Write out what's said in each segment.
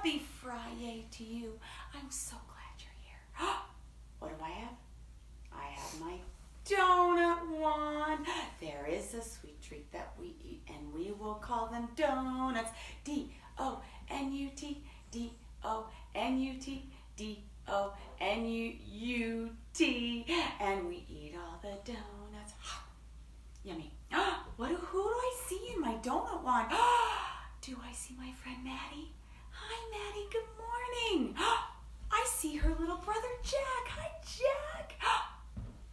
Happy Friday to you. I'm so glad you're here. What do I have? I have my donut wand. There is a sweet treat that we eat, and we will call them donuts. D-O-N-U-T, D-O-N-U-T, D-O-N-U-T. And we eat all the donuts. Yummy. Who do I see in my donut wand? Do I see my friend Maddie? Hi, Maddie. Good morning. I see her little brother Jack. Hi, Jack.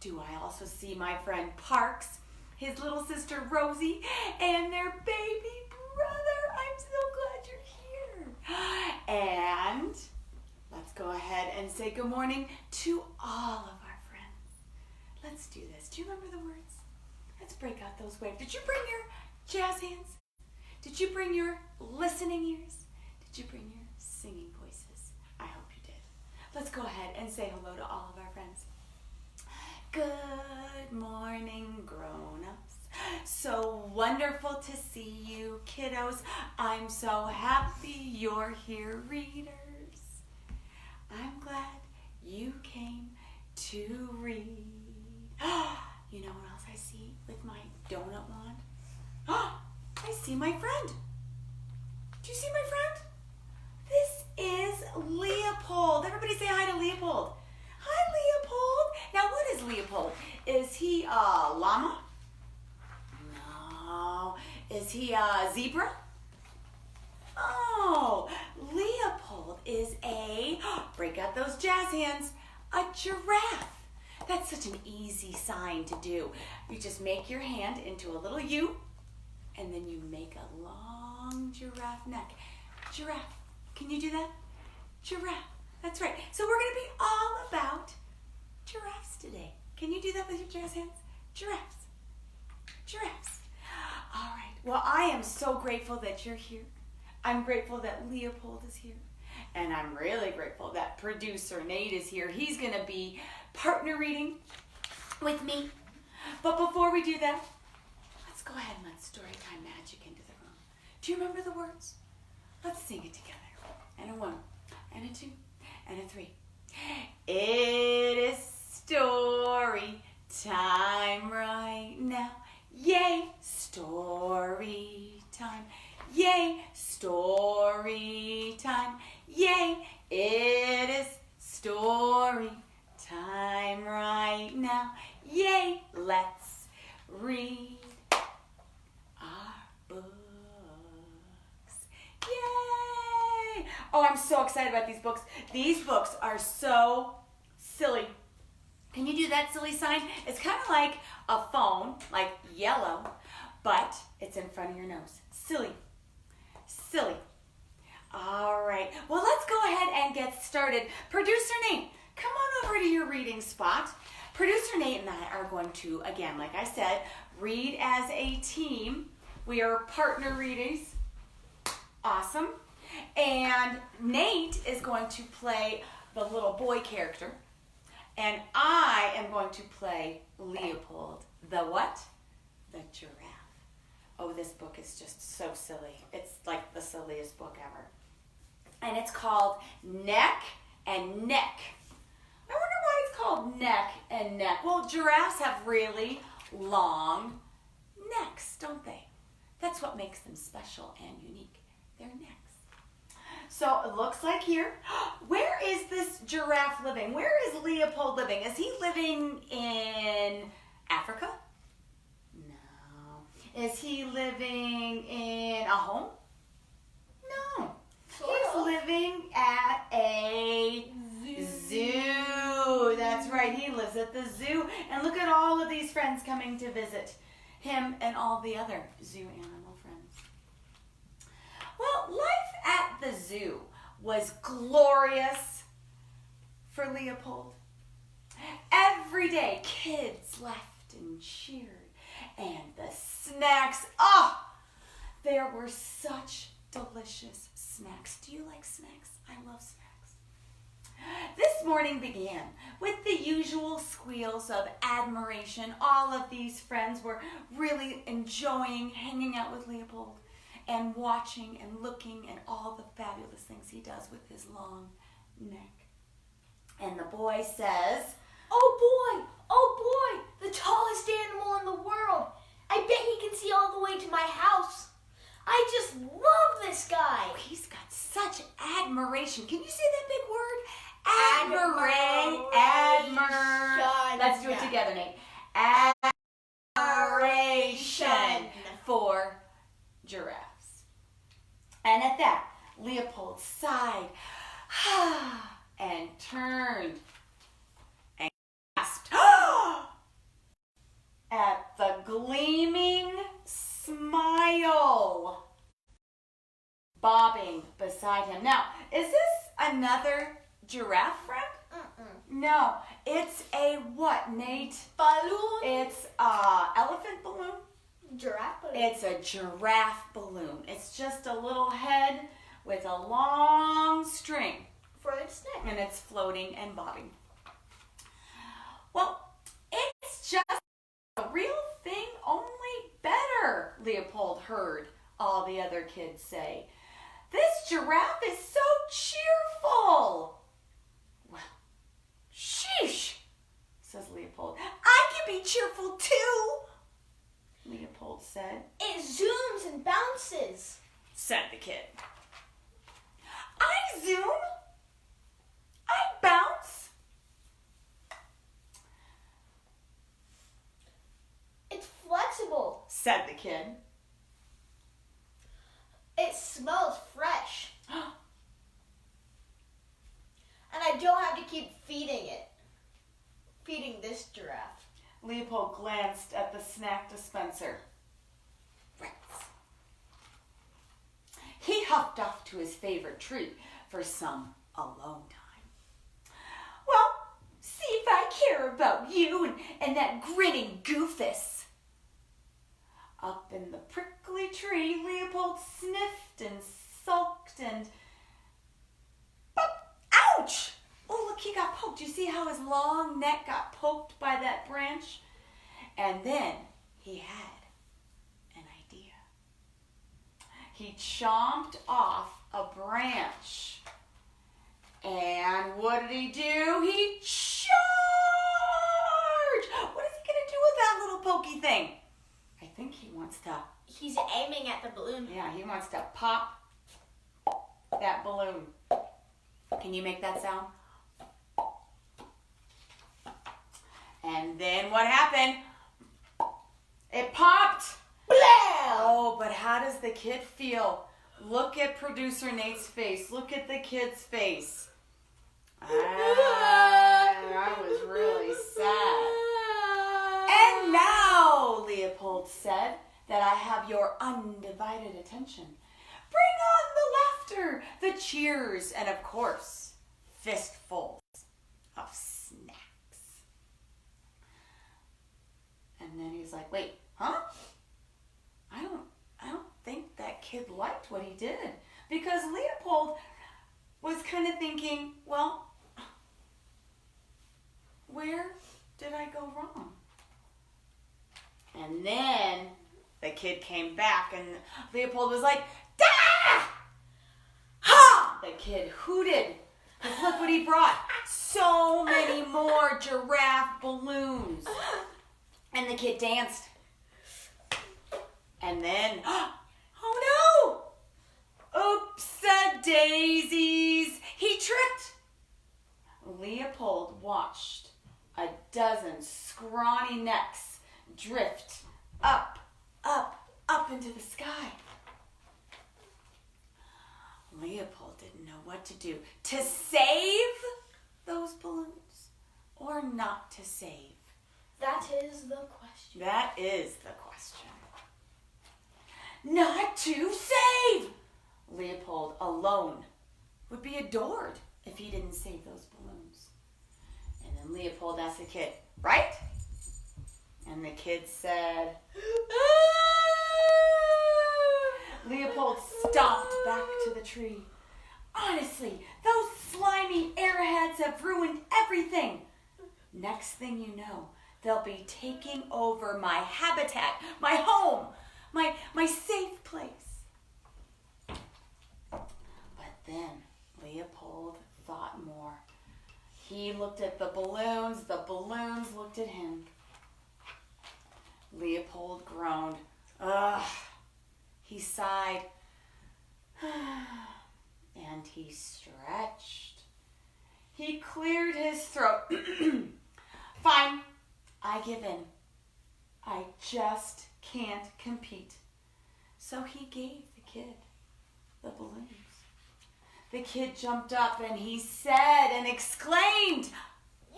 Do I also see my friend Parks, his little sister Rosie, and their baby brother? I'm so glad you're here. And let's go ahead and say good morning to all of our friends. Let's do this. Do you remember the words? Let's break out those waves. Did you bring your jazz hands? Did you bring your listening ears? Did you bring your singing voices? I hope you did. Let's go ahead and say hello to all of our friends. Good morning, grown-ups. So wonderful to see you, kiddos. I'm so happy you're here, readers. I'm glad you came to read. You know what else I see with my donut wand? I see my friend. Do you see my friend? This is Leopold. Everybody say hi to Leopold. Hi, Leopold. Now, what is Leopold? Is he a llama? No. Is he a zebra? Oh, Leopold is break out those jazz hands, a giraffe. That's such an easy sign to do. You just make your hand into a little U, and then you make a long giraffe neck. Giraffe. Can you do that? Giraffe. That's right. So we're going to be all about giraffes today. Can you do that with your jazz hands? Giraffes. Giraffes. All right. Well, I am so grateful that you're here. I'm grateful that Leopold is here. And I'm really grateful that producer Nate is here. He's going to be partner reading with me. But before we do that, let's go ahead and let Storytime Magic into the room. Do you remember the words? Let's sing it together. And a 1, and a 2, and a 3. It is story time right now. Yay, story time. Yay, story time. Yay, it is story time right now. Yay, let's read our books. Yay! Oh, I'm so excited about these books. These books are so silly. Can you do that silly sign? It's kind of like a phone, like yellow, but it's in front of your nose. Silly. Silly. All right. Well, let's go ahead and get started. Producer Nate, come on over to your reading spot. Producer Nate and I are going to, again, like I said, read as a team. We are partner readings. Awesome. And Nate is going to play the little boy character. And I am going to play Leopold. The what? The giraffe. Oh, this book is just so silly. It's like the silliest book ever. And it's called Neck and Neck. I wonder why it's called Neck and Neck. Well, giraffes have really long necks, don't they? That's what makes them special and unique. Their necks. So it looks like here, where is this giraffe living? Where is Leopold living? Is he living in Africa? No. Is he living in a home? No. He's living at a zoo. That's right, he lives at the zoo. And look at all of these friends coming to visit him and all the other zoo animal friends. Well, life at the zoo was glorious for Leopold. Every day, kids laughed and cheered. And the snacks, there were such delicious snacks. Do you like snacks? I love snacks. This morning began with the usual squeals of admiration. All of these friends were really enjoying hanging out with Leopold. and watching and looking at all the fabulous things he does with his long neck. And the boy says, Oh boy, the tallest animal in the world. I bet he can see all the way to my house. I just love this guy. oh, he's got such admiration. Can you say that big word? Admiration. Let's do it together, Nate. Admiration for giraffes. And at that, Leopold sighed and turned and gasped at the gleaming smile bobbing beside him. Now, is this another giraffe friend? No, it's a what, Nate? Balloon. It's a elephant balloon. Giraffe balloon. It's a giraffe balloon. It's just a little head with a long string. For its neck. And it's floating and bobbing. Well, it's just a real thing, only better, Leopold heard all the other kids say. This giraffe is so cheerful. Well, sheesh, says Leopold. I can be cheerful too, Leopold said. It zooms and bounces, said the kid. I zoom. I bounce. It's flexible. Said the kid. It smells fresh. And I don't have to keep feeding it. Feeding this giraffe. Leopold glanced at the snack dispenser. Rats. He huffed off to his favorite tree for some alone time. Well, see if I care about you and that grinning goofus. Up in the prickly tree, Leopold sniffed and sulked and... Ouch! Oh, look, he got poked. You see how his long neck got poked by that branch? And then he had an idea. He chomped off a branch. And what did he do? He charged! What is he going to do with that little pokey thing? I think he wants to... He's aiming at the balloon. Yeah, he wants to pop that balloon. Can you make that sound? And then what happened? It popped. Blam! Oh, but how does the kid feel? Look at producer Nate's face. Look at the kid's face. I was really sad. And now, Leopold said, that I have your undivided attention. Bring on the laughter, the cheers, and of course, fistfuls of snacks. And then he's like, wait, huh? I don't think that kid liked what he did. Because Leopold was kind of thinking, well, where did I go wrong? And then the kid came back and Leopold was like, "Dah! Ha!" The kid hooted. Because look what he brought. So many more giraffe balloons. And the kid danced. And then, oh no! Oops-a-daisies. He tripped. Leopold watched a dozen scrawny necks drift up, up, up into the sky. Leopold didn't know what to do. To save those balloons or not to save? That is the question. That is the question. Not to save! Leopold alone would be adored if he didn't save those balloons. And then Leopold asked the kid, right? And the kid said, Leopold stomped back to the tree. Honestly, those slimy airheads have ruined everything. Next thing you know, they'll be taking over my habitat, my home, my safe place. He looked at the balloons looked at him. Leopold groaned. Ugh. He sighed. And he stretched. He cleared his throat. Fine, I give in. I just can't compete. So he gave the kid the balloons. The kid jumped up and he said and exclaimed,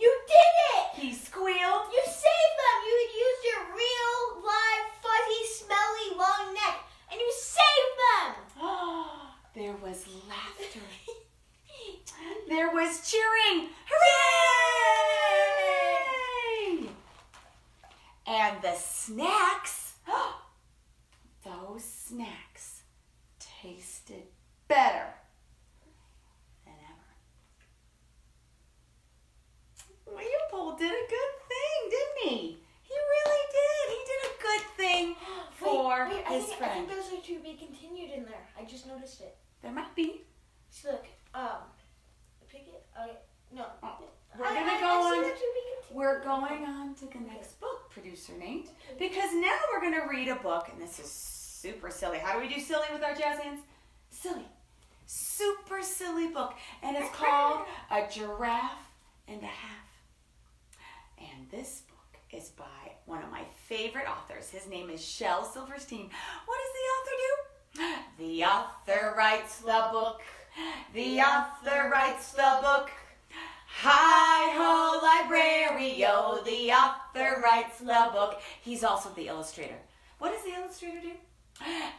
You did it! He squealed. You saved them! You had used your real, live, fuzzy, smelly, long neck, and you saved them! There was laughter. There was cheering. Hooray! And the snacks, those snacks tasted better than ever. Leopold did a good thing, didn't he? He really did. He did a good thing for his friend. I think those are to be continued in there. I just noticed it. There might be. So look, pick it. No. We're gonna go on. We're going on to the next book, Producer Nate, because now we're gonna read a book, and this is super silly. How do we do silly with our jazz hands? Silly, super silly book, and it's called A Giraffe and a Half. And this book is by one of my favorite authors. His name is Shel Silverstein. What does the author do? The author writes the book. The author writes the book. Hi-ho, librario, the author writes the book. He's also the illustrator. What does the illustrator do?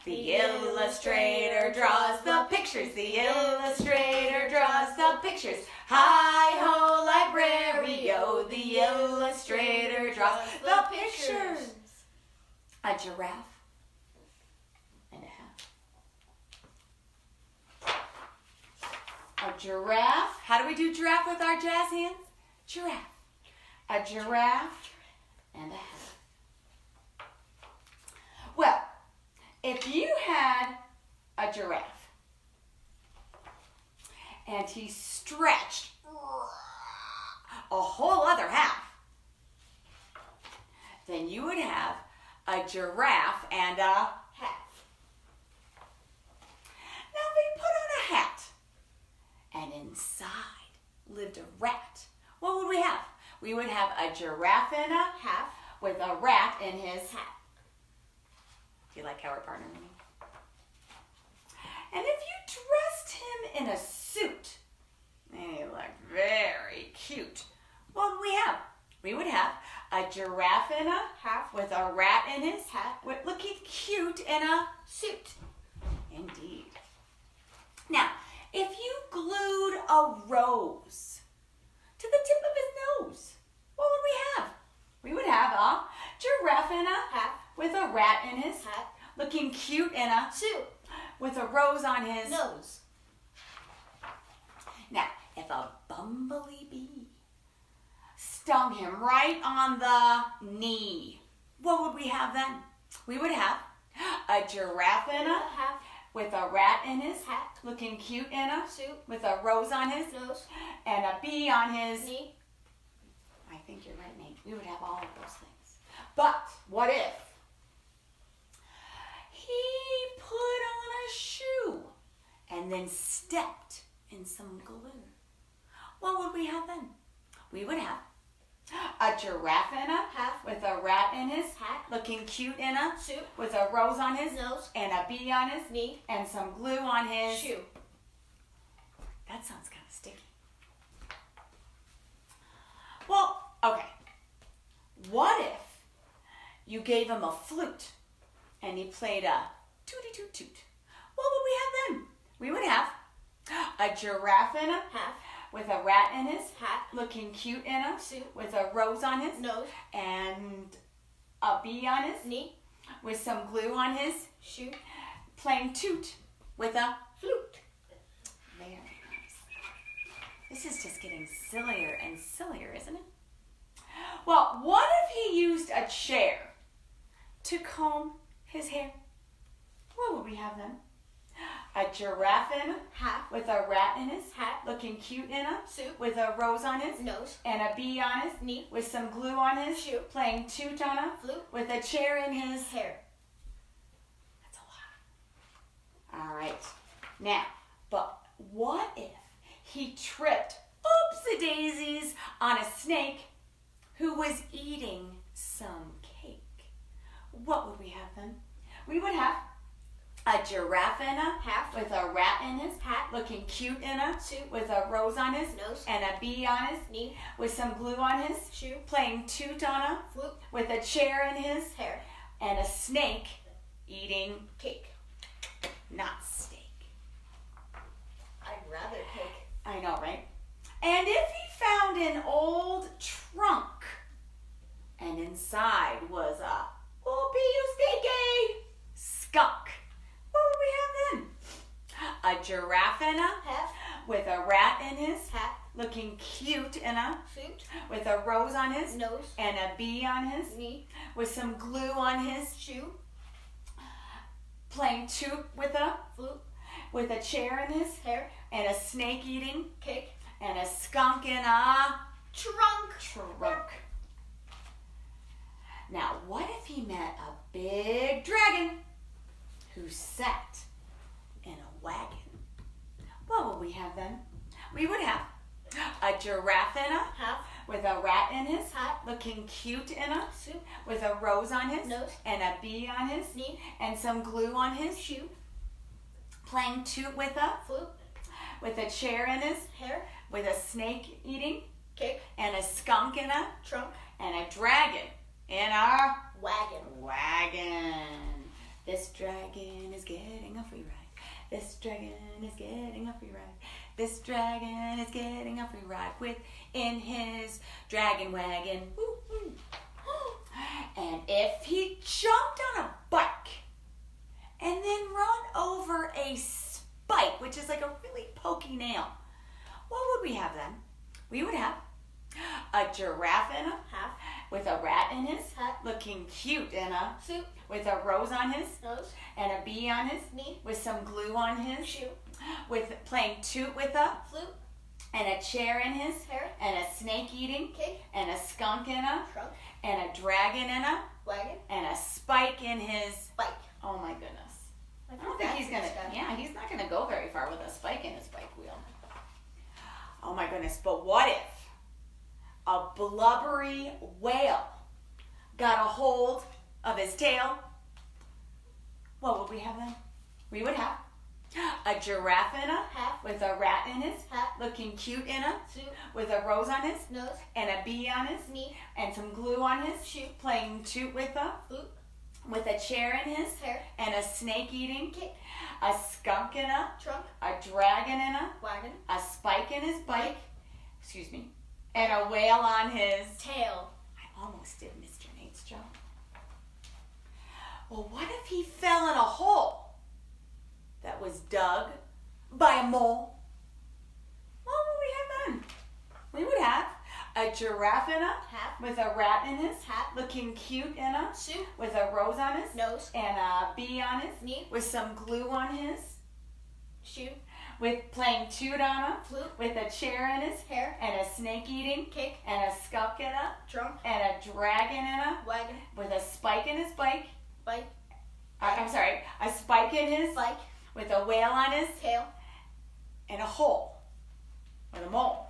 The illustrator draws the pictures. The illustrator draws the pictures. Hi-ho, librario, the illustrator draws the pictures. A giraffe and a half. A giraffe. How do we do giraffe with our jazz hands? Giraffe. A giraffe and a half. Well, if you had a giraffe and he stretched a whole other half, then you would have a giraffe and a half. Now we put on a hat and inside lived a rat. What would we have? We would have a giraffe and a half with a rat in his hat. Do you like how we're partnering? And if you dressed him in a suit, and he looked very cute, what would we have? We would have a giraffe and a half with a rat in his hat, looking cute in a suit. Indeed. Now, if you glued a rose to the tip of his nose, what would we have? We would have a giraffe and a half with a rat in his hat, looking cute in a suit, with a rose on his nose. Now, if a bumblebee bee stung him right on the knee, what would we have then? We would have a giraffe and a half with a rat in his hat, looking cute in a suit, with a rose on his nose, and a bee on his knee. I think you're right, Nate. We would have all of those things. But what if he put on a shoe and then stepped in some glue? What would we have then? We would have a giraffe and a half with a rat in his hat, looking cute in a suit, with a rose on his nose, and a bee on his knee, and some glue on his shoe. That sounds kind of sticky. Well, okay. What if you gave him a flute and he played a tooty toot toot? What would we have then? We would have a giraffe and a half with a rat in his hat, looking cute in a suit, with a rose on his nose, and a bee on his knee, with some glue on his shoe, playing toot with a flute. Very nice. This is just getting sillier and sillier, isn't it? Well, what if he used a chair to comb his hair? What would we have then? A giraffe in a hat with a rat in his hat, looking cute in a suit with a rose on his nose, and a bee on his knee, with some glue on his shoe, playing toot on a flute, with a chair in his. hair. That's a lot. All right. Now, but what if he tripped, oopsie daisies, on a snake who was eating some cake? What would we have then? We would have a giraffe in a Hat with a rat in his hat, looking cute in a suit with a rose on his nose, and a bee on his knee, with some glue on his shoe, playing toot on a flute, with a chair in his hair, and a snake eating cake. not steak. I'd rather cake. I know, right? And if he found an old trunk and inside was a oopie skunk, what would we have then? A giraffe in a Hat, with a rat in his hat, looking cute in a suit, with a rose on his nose, and a bee on his knee, with some glue on his shoe, playing toot with a chair in his hair, and a snake eating cake, and a skunk in a trunk. trunk. Now, what if he met a big dragon who sat in a wagon? What would we have then? We would have a giraffe in a Hat, with a rat in his hat, looking cute in a suit, with a rose on his nose, and a bee on his knee, and some glue on his shoe, playing toot with a chair in his hair, with a snake eating cake, and a skunk in a trunk, and a dragon in our wagon. wagon. This dragon is getting a free ride. This dragon is getting a free ride. This dragon is getting a free ride within his dragon wagon. Woo, woo. And if he jumped on a bike and then run over a spike, which is like a really pokey nail, what would we have then? We would have a giraffe in a Hat, with a rat in his hat, looking cute in a suit, with a rose on his nose, and a bee on his knee, with some glue on his shoe, with playing toot with a flute, and a chair in his hair, and a snake eating cake, and a skunk in a trunk, and a dragon in a wagon, and a spike in his. bike. Oh my goodness. I I don't think he's gonna, he's not gonna go very far with a spike in his bike wheel. Oh my goodness, but what if a blubbery whale got a hold of his tail? What would we have then? We would have a giraffe in a Hat, with a rat in his hat, looking cute in a suit, with a rose on his nose, and a bee on his knee, and some glue on his shoe, playing toot flute, with a chair in his hair, and a snake eating cake, a skunk in trunk, a dragon in wagon, a spike in his bike, excuse me, and a whale on his. tail. I almost did Mr. Nate's job. Well, what if he fell in a hole that was dug by a mole? What would we have then? We would have a giraffe in a Hat, with a rat in his hat, looking cute in a suit, with a rose on his nose, and a bee on his knee, with some glue on his shoe, with playing toot on a flute, with a chair in his hair, and a snake eating cake, and a skunk in a trunk, and a dragon in a wagon, with a spike in his bike. bike, I'm sorry, a spike in his bike, with a whale on his tail. and a hole with a mole.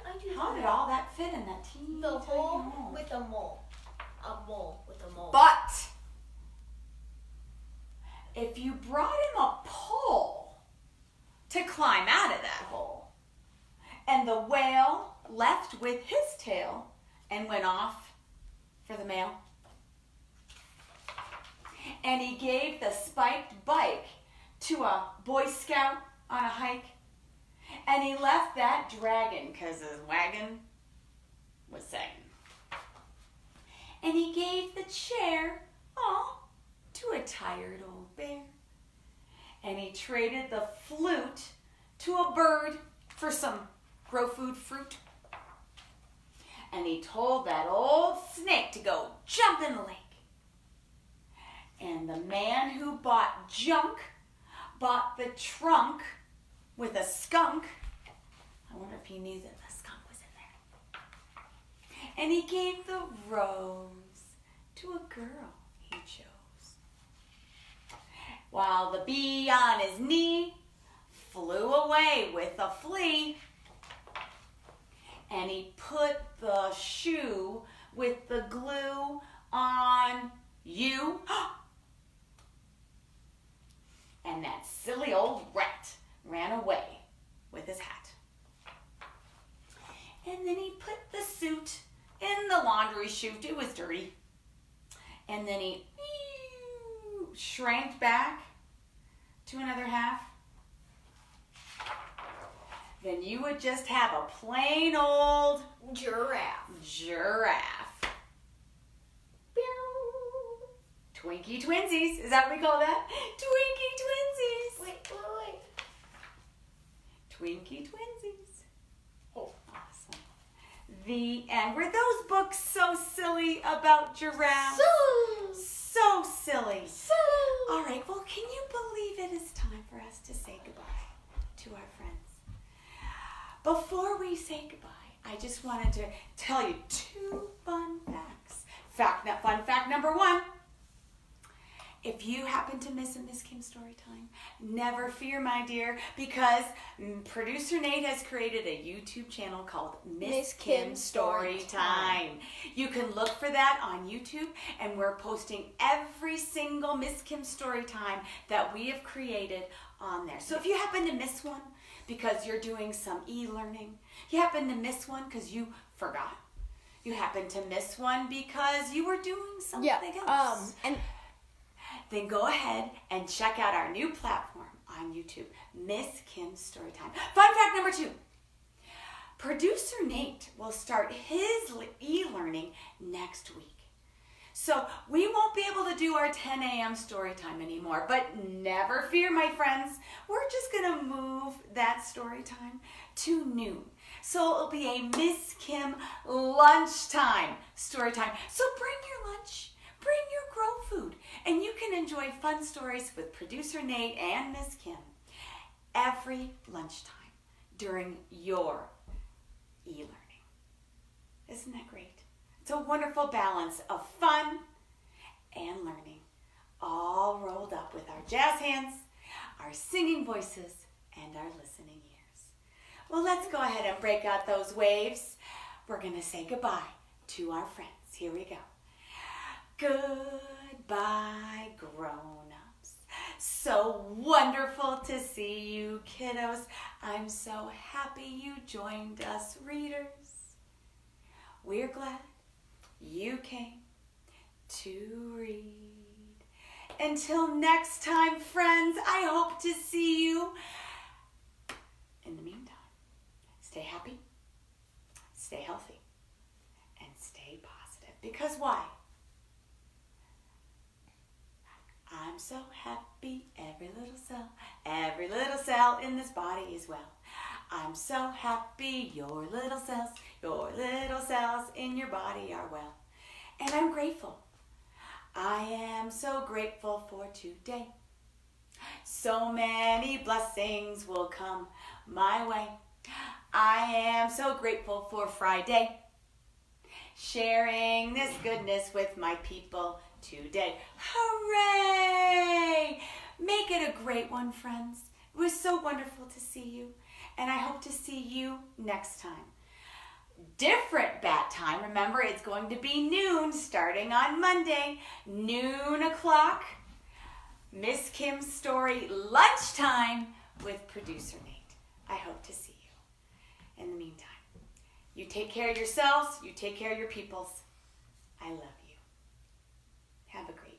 I do How did all that fit in that teeny the tiny hole hole? with a mole. A mole with a mole. But if you brought him a pole to climb out of that hole, and the whale left with his tail and went off for the mail, and he gave the spiked bike to a Boy Scout on a hike, and he left that dragon because his wagon was sagging. And he gave the chair, to a tired old bear. And he traded the flute to a bird for some grow food fruit. And he told that old snake to go jump in the lake. And the man who bought junk bought the trunk with a skunk. I wonder if he knew that the skunk was in there. And he gave the rose to a girl he chose. While the bee on his knee flew away with a flea. And he put the shoe with the glue on you. And that silly old rat ran away with his hat. And then he put the suit in the laundry chute. It was dirty. And then he shrank back to another half. Then you would just have a plain old Giraffe. Twinkie Twinsies. Is that what we call that? Twinkie Twinsies. Wait. Twinkie Twinsies. Oh. Awesome. The end. Were those books so silly about giraffes? So silly. All right. Well, can you believe it is time for us to say goodbye to our friends? Before we say goodbye, I just wanted to tell you 2 fun facts. Fun fact number 1. If you happen to miss a Miss Kim story time, never fear, my dear, because producer Nate has created a YouTube channel called Miss Kim Story Time. You can look for that on YouTube, and we're posting every single Miss Kim story time that we have created on there. So if you happen to miss one because you're doing some e-learning, you happen to miss one because you forgot, you happen to miss one because you were doing something else. Then go ahead and check out our new platform on YouTube, Miss Kim Storytime. Fun fact number 2. Producer Nate will start his e-learning next week. So we won't be able to do our 10 a.m. story time anymore, but never fear, my friends. We're just going to move that story time to noon. So it'll be a Miss Kim lunchtime story time. So bring your lunch. Bring your grow food, and you can enjoy fun stories with producer Nate and Miss Kim every lunchtime during your e-learning. Isn't that great? It's a wonderful balance of fun and learning, all rolled up with our jazz hands, our singing voices, and our listening ears. Well, let's go ahead and break out those waves. We're going to say goodbye to our friends. Here we go. Goodbye, grown-ups. So wonderful to see you, kiddos. I'm so happy you joined us, readers. We're glad you came to read. Until next time, friends, I hope to see you. In the meantime, stay happy, stay healthy, and stay positive. Because why? I'm so happy, every little cell in this body is well. I'm so happy, your little cells in your body are well. And I'm grateful. I am so grateful for today. So many blessings will come my way. I am so grateful for Friday. Sharing this goodness with my people today. Hooray! Make it a great one, friends. It was so wonderful to see you, and I hope to see you next time. Different bat time. Remember, it's going to be noon starting on Monday, noon o'clock. Miss Kim's Story lunchtime with producer Nate. I hope to see you. In the meantime, you take care of yourselves, you take care of your peoples. I love you. Have a great